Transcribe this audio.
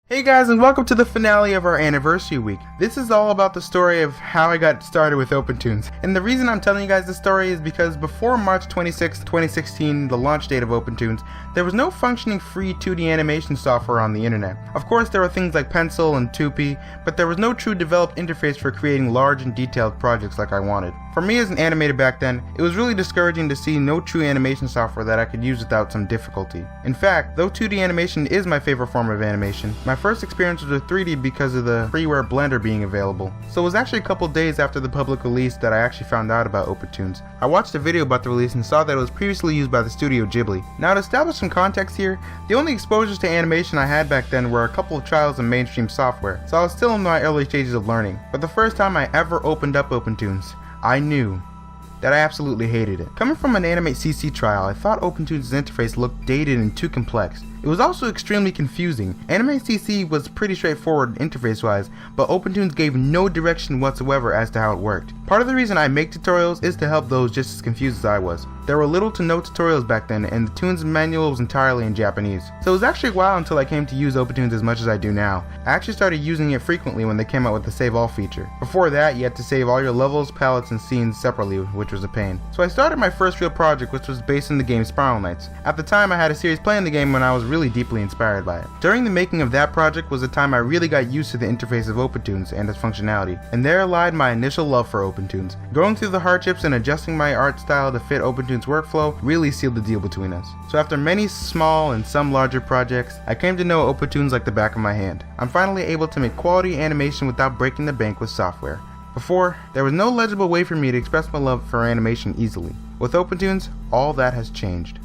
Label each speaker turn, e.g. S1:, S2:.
S1: Hey guys, and welcome to the finale of our anniversary week. This is all about the story of how I got started with Opentoonz. And the reason I'm telling you guys this story is because before March 26, 2016, the launch date of Opentoonz, there was no functioning free 2D animation software on the internet. Of course, there were things like Pencil and 2P, but there was no true developed interface for creating large and detailed projects like I wanted. For me as an animator back then, it was really discouraging to see no true animation software that I could use without some difficulty. In fact, though 2D animation is my favorite form of animation, my first experience was with 3D because of the freeware Blender being available. So it was actually a couple days after the public release that I actually found out about Opentoonz. I watched a video about the release and saw that it was previously used by the studio Ghibli. Now to establish some context here, the only exposures to animation I had back then were a couple of trials in mainstream software, so I was still in my early stages of learning. But the first time I ever opened up Opentoonz, I knew that I absolutely hated it. Coming from an Animate CC trial, I thought Opentoonz's interface looked dated and too complex. It was also extremely confusing. Animate CC was pretty straightforward interface-wise, but Opentoonz gave no direction whatsoever as to how it worked. Part of the reason I make tutorials is to help those just as confused as I was. There were little to no tutorials back then, and the Toonz manual was entirely in Japanese. So it was actually a while until I came to use Opentoonz as much as I do now. I actually started using it frequently when they came out with the Save All feature. Before that, you had to save all your levels, palettes, and scenes separately, which was a pain. So I started my first real project, which was based on the game Spiral Knights. At the time, I had a series playing the game when I was really deeply inspired by it. During the making of that project was the time I really got used to the interface of Opentoonz and its functionality, and there lied my initial love for Opentoonz. Going through the hardships and adjusting my art style to fit Opentoonz workflow really sealed the deal between us. So after many small and some larger projects, I came to know Opentoonz like the back of my hand. I'm finally able to make quality animation without breaking the bank with software. Before, there was no legible way for me to express my love for animation easily. With Opentoonz, all that has changed.